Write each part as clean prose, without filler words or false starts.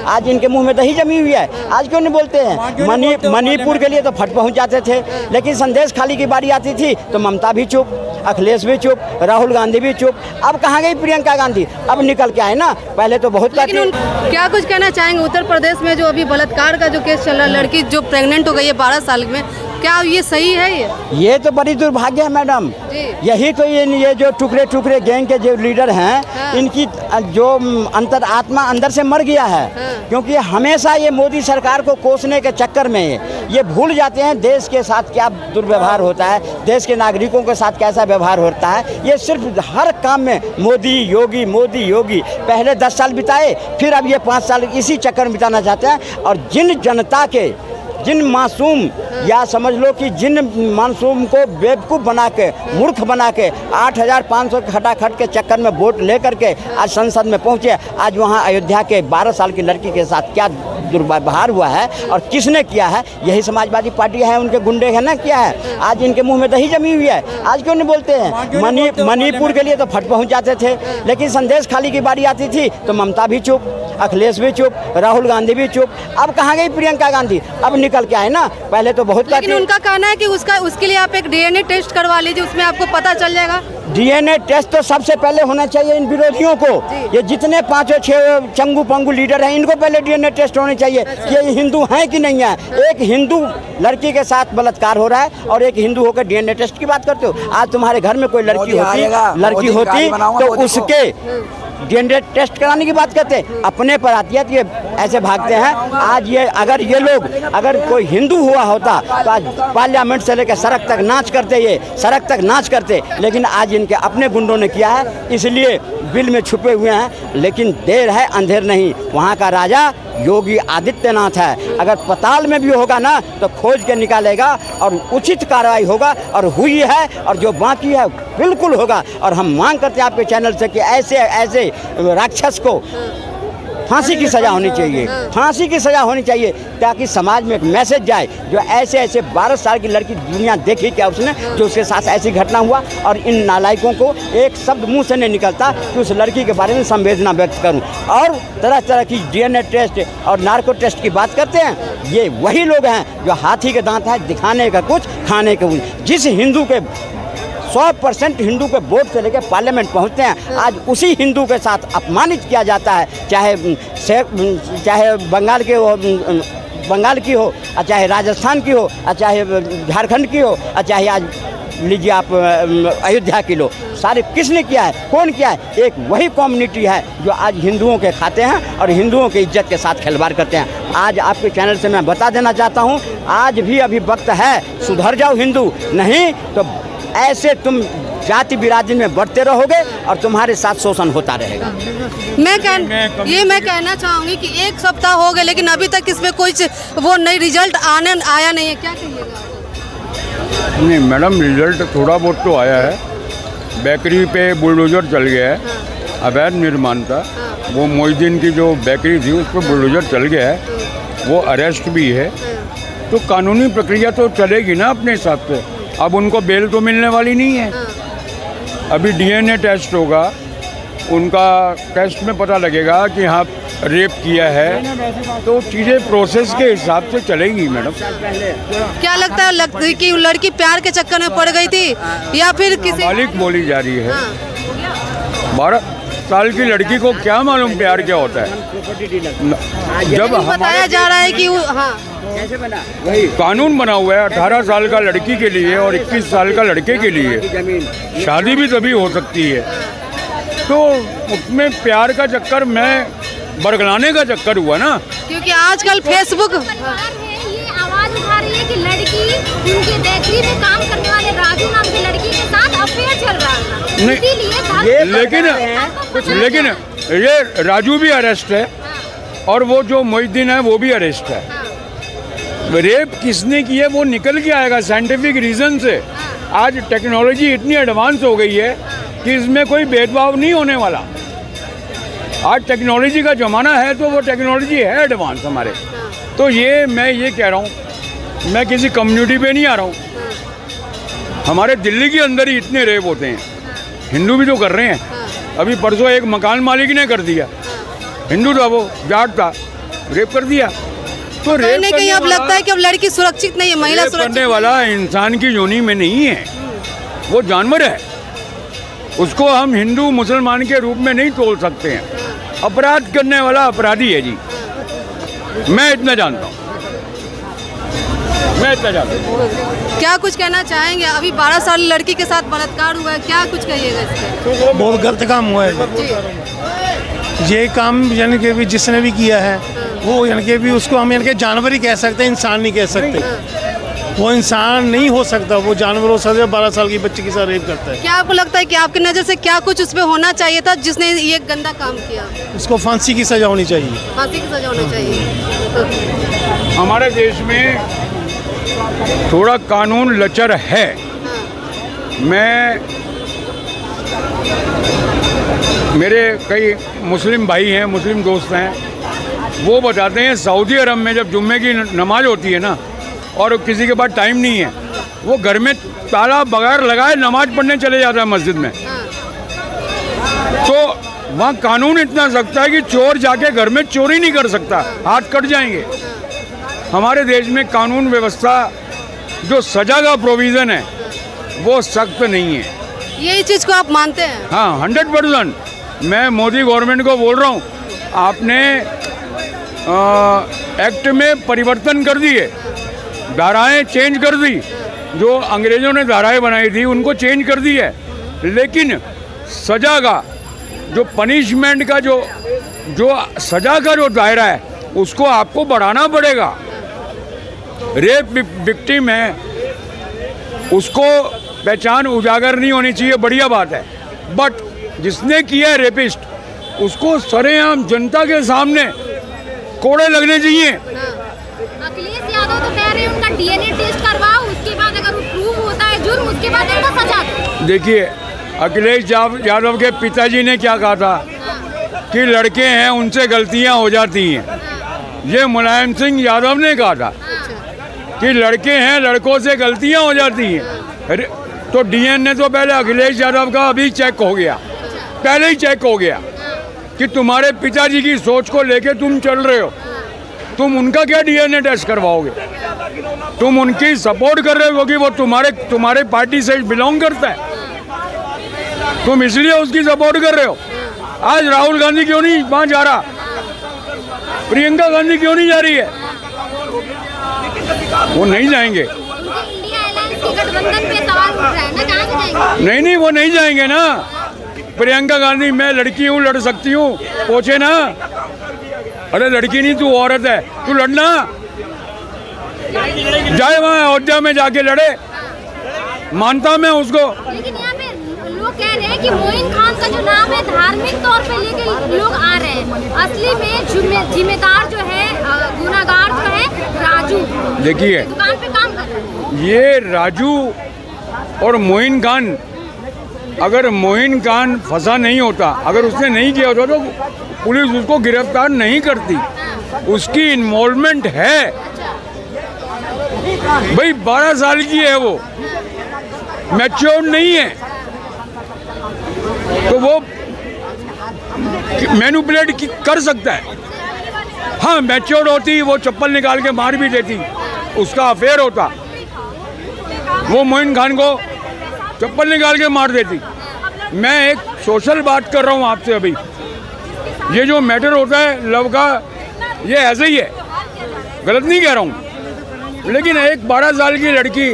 आज इनके मुंह में दही जमी हुई है। आज क्यों नहीं बोलते हैं? मणिपुर के लिए तो फट पहुंच जाते थे, लेकिन संदेश खाली की बारी आती थी तो ममता भी चुप, अखिलेश भी चुप, राहुल गांधी भी चुप। अब कहाँ गई प्रियंका गांधी? अब निकल के आए ना, पहले तो बहुत क्या कुछ कहना चाहेंगे? उत्तर प्रदेश में जो अभी बलात्कार का जो केस चल रहा है, लड़की जो प्रेग्नेंट हो गई है 12 साल में, क्या ये सही है? ये तो बड़ी दुर्भाग्य है मैडम। यही तो ये जो टुकड़े टुकड़े गैंग के जो लीडर हैं, हाँ। इनकी जो अंतर आत्मा अंदर से मर गया है। हाँ। क्योंकि हमेशा ये मोदी सरकार को कोसने के चक्कर में ये भूल जाते हैं देश के साथ क्या दुर्व्यवहार होता है, देश के नागरिकों के साथ कैसा व्यवहार होता है। ये सिर्फ हर काम में मोदी योगी पहले 10 साल बिताए, फिर अब ये 5 साल इसी चक्कर में बिताना चाहते हैं। और जिन मासूम या समझ लो कि जिन मासूम को बेवकूफ़ बना के, मूर्ख बना के 8,500 खटाखट के चक्कर में वोट लेकर के आज संसद में पहुंचे, आज वहां अयोध्या के 12 साल की लड़की के साथ क्या दुर्व्यवहार हुआ है और किसने किया है? यही समाजवादी पार्टी है, उनके गुंडे हैं ना, किया है। आज इनके मुंह में दही जमी हुई है। आज क्यों नहीं बोलते हैं? मणिपुर के लिए तो फट पहुंच जाते थे, लेकिन संदेश खाली की बारी आती थी तो ममता भी चुप, अखिलेश भी चुप, राहुल गांधी भी चुप। अब कहाँ गई प्रियंका गांधी? अब निकल के आए ना, पहले तो बहुत। लेकिन उनका कहना है कि उसके लिए आप एक डीएनए टेस्ट करवा लीजिए, उसमें आपको पता चल जाएगा। डीएनए टेस्ट तो सबसे पहले होना चाहिए इन विरोधियों को। ये जितने 5-6 चंगू पंगू लीडर हैं, इनको पहले डीएनए टेस्ट होने चाहिए कि ये हिंदू हैं कि नहीं है। एक हिंदू लड़की के साथ बलात्कार हो रहा है और एक हिंदू होकर डीएनए टेस्ट की बात करते हो। आज तुम्हारे घर में कोई लड़की होती तो उसके डीएनए टेस्ट कराने की बात करते, अपने पर आती है तो ये ऐसे भागते हैं। आज ये अगर कोई हिंदू हुआ होता तो आज पार्लियामेंट से लेकर सड़क तक नाच करते, लेकिन आज इनके अपने गुंडों ने किया है, इसलिए बिल में छुपे हुए हैं। लेकिन देर है अंधेर नहीं, वहाँ का राजा योगी आदित्यनाथ है। अगर पताल में भी होगा ना तो खोज के निकालेगा और उचित कार्रवाई होगा, और हुई है, और जो बाकी है बिल्कुल होगा। और हम मांग करते हैं आपके चैनल से कि ऐसे राक्षस को फांसी की सज़ा होनी चाहिए, फांसी की सज़ा होनी चाहिए, ताकि समाज में एक मैसेज जाए। जो ऐसे 12 साल की लड़की दुनिया देखी क्या उसने, जो उसके साथ ऐसी घटना हुआ, और इन नालायकों को एक शब्द मुंह से नहीं निकलता कि उस लड़की के बारे में संवेदना व्यक्त करूं। और तरह की डीएनए टेस्ट और नार्को टेस्ट की बात करते हैं। ये वही लोग हैं जो हाथी के दांत है, दिखाने का कुछ, खाने का कुछ। जिस हिंदू के 100% हिंदू के वोट से लेकर पार्लियामेंट पहुंचते हैं, आज उसी हिंदू के साथ अपमानित किया जाता है। चाहे बंगाल की हो, चाहे राजस्थान की हो, चाहे झारखंड की हो, चाहे आज लीजिए आप अयोध्या की लो। सारे किसने किया है? कौन किया है? एक वही कम्युनिटी है जो आज हिंदुओं के खाते हैं और हिंदुओं की इज्जत के साथ खिलवाड़ करते हैं। आज आपके चैनल से मैं बता देना चाहता हूँ, आज भी अभी वक्त है, सुधर जाओ हिंदू, नहीं तो ऐसे तुम जाति बिरादरी में बढ़ते रहोगे और तुम्हारे साथ शोषण होता रहेगा। मैं कहना चाहूँगी कि 1 सप्ताह हो गए, लेकिन अभी तक इसमें कोई वो नई रिजल्ट आया नहीं है, क्या कहिएगा? नहीं मैडम, रिजल्ट थोड़ा बहुत तो आया है। बेकरी पे बुलडोजर चल गया है, अवैध निर्माण था। वो मोहिद्दीन की जो बेकरी थी उस पर बुलडोजर चल गया है, वो अरेस्ट भी है। तो कानूनी प्रक्रिया तो चलेगी ना अपने हिसाब से। अब उनको बेल तो मिलने वाली नहीं है। अभी डीएनए टेस्ट होगा, उनका टेस्ट में पता लगेगा कि हाँ रेप किया है, तो चीज़ें प्रोसेस के हिसाब से चलेंगी मैडम। क्या लगता है कि लड़की प्यार के चक्कर में पड़ गई थी या फिर किसी मालिक बोली जा रही है? 12 साल की लड़की को क्या मालूम प्यार क्या होता है? जब बताया जा रहा है कि वही कानून बना हुआ है 18 साल का लड़की के लिए और 21 साल का लड़के के लिए शादी भी तभी हो सकती है। तो उसमें प्यार का चक्कर में बरगलाने का चक्कर हुआ ना, क्योंकि आजकल फेसबुक ये आवाज उठा रही है कि लड़की उनके बेकरी में काम करने वाले राजू नाम की लड़की के साथ अफेयर चल रहा था, इसीलिए लेकिन ये राजू भी अरेस्ट है और वो जो मोहिद्दीन है वो भी अरेस्ट है। रेप किसने की है वो निकल के आएगा साइंटिफिक रीजन से। आज टेक्नोलॉजी इतनी एडवांस हो गई है कि इसमें कोई भेदभाव नहीं होने वाला। आज टेक्नोलॉजी का ज़माना है तो वो टेक्नोलॉजी है एडवांस हमारे। तो मैं ये कह रहा हूँ, मैं किसी कम्युनिटी पे नहीं आ रहा हूँ। हमारे दिल्ली के अंदर ही इतने रेप होते हैं, हिंदू भी तो कर रहे हैं। अभी परसों एक मकान मालिक ने कर दिया, हिंदू था वो, जाट था, रेप कर दिया। तो कहीं रेप ना कहीं अब लगता है कि अब लड़की सुरक्षित नहीं है, महिला रेप सुरक्षित करने वाला इंसान की योनि में नहीं है, वो जानवर है। उसको हम हिंदू मुसलमान के रूप में नहीं तोल सकते हैं। अपराध करने वाला अपराधी है जी, मैं इतना जानता हूँ, मैं इतना जानता हूँ। क्या कुछ कहना चाहेंगे? अभी 12 साल लड़की के साथ बलात्कार हुआ है, क्या कुछ कहिएगा इस पे? बहुत गलत काम हुआ है ये काम, यानी कि भी जिसने भी किया है वो यानी कि भी उसको हम यानी कि जानवर ही कह सकते हैं, इंसान नहीं कह सकते। वो इंसान नहीं हो सकता, वो जानवर हो सकता है। 12 साल की बच्ची के साथ रेप करता है। क्या आपको लगता है कि आपकी नज़र से क्या कुछ उसमें होना चाहिए था जिसने ये गंदा काम किया? उसको फांसी की सजा होनी चाहिए। फांसी की सजा होनी चाहिए। हमारे देश में थोड़ा कानून लचर है। मेरे कई मुस्लिम भाई हैं, मुस्लिम दोस्त हैं, वो बताते हैं सऊदी अरब में जब जुम्मे की नमाज होती है ना और किसी के पास टाइम नहीं है, वो घर में ताला बगैर लगाए नमाज पढ़ने चले जाता है मस्जिद में। तो वहाँ कानून इतना सख्त है कि चोर जाके घर में चोरी नहीं कर सकता, हाथ कट जाएंगे। हमारे देश में कानून व्यवस्था जो सजा का प्रोविज़न है वो सख्त नहीं है। यही चीज़ को आप मानते हैं? हाँ, 100%। मैं मोदी गवर्नमेंट को बोल रहा हूँ, आपने एक्ट में परिवर्तन कर दिए, धाराएं चेंज कर दी, जो अंग्रेज़ों ने धाराएं बनाई थी उनको चेंज कर दी है, लेकिन सज़ा का जो पनिशमेंट का जो सज़ा का जो दायरा है उसको आपको बढ़ाना पड़ेगा। रेप विक्टिम है, उसको पहचान उजागर नहीं होनी चाहिए, बढ़िया बात है, बट जिसने किया है रेपिस्ट, उसको सरेआम जनता के सामने कोड़े लगने चाहिए। अखिलेश यादव तो कह रहे हैं उनका डीएनए टेस्ट करवाओ, उसके बाद अगर वो प्रूव होता है जुर्म, उसके बाद इनको सजा दो। देखिए, अखिलेश यादव के पिताजी ने क्या कहा था कि लड़के हैं उनसे गलतियां हो जाती हैं। ये मुलायम सिंह यादव ने कहा था कि लड़के हैं, लड़कों से गलतियां हो जाती हैं। तो डीएनए तो पहले अखिलेश यादव का अभी चेक हो गया, पहले ही चेक हो गया कि तुम्हारे पिताजी की सोच को लेके तुम चल रहे हो, तुम उनका क्या डीएनए टेस्ट करवाओगे? तुम उनकी सपोर्ट कर रहे हो कि वो तुम्हारे पार्टी से बिलोंग करता है, तुम इसलिए उसकी सपोर्ट कर रहे हो। आज राहुल गांधी क्यों नहीं वहाँ जा रहा? प्रियंका गांधी क्यों नहीं जा रही है? वो नहीं जाएंगे। इंडिया अलायंस के गठबंधन पे सवाल उठ रहा है ना, कहाँ से जाएंगे? नहीं, वो नहीं जाएंगे ना। प्रियंका गांधी, मैं लड़की हूँ, लड़ सकती हूँ, पूछे ना। अरे लड़की नहीं, तू औरत है, तू लड़ना, जाए वहाँ अयोध्या में जाके लड़े, मानता मैं उसको। लेकिन यहाँ पे लोग कह रहे हैं कि मोइन खान का जो नाम है धार्मिक तौर पे लेके लोग आ रहे हैं, असली में जिम्मेदार जो है, गुनाहगार जो है राजू। देखिए, दुकान पे काम कर रहा है। ये राजू और मोइन खान, अगर मोइन खान फंसा नहीं होता, अगर उसने नहीं किया होता तो पुलिस उसको गिरफ्तार नहीं करती। उसकी इन्वॉल्वमेंट है भाई, 12 साल की है वो, मैच्योर नहीं है, तो वो मैनिपुलेट कर सकता है। हाँ, मैच्योर होती वो चप्पल निकाल के मार भी देती, उसका अफेयर होता, वो मोइन खान को चप्पल निकाल के मार देती। मैं एक सोशल बात कर रहा हूँ आपसे अभी। ये जो मैटर होता है लव का, ये ऐसे ही है, गलत नहीं कह रहा हूँ, लेकिन एक 12 साल की लड़की,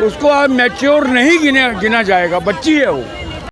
उसको आप मैच्योर नहीं गिना जाएगा, बच्ची है वो।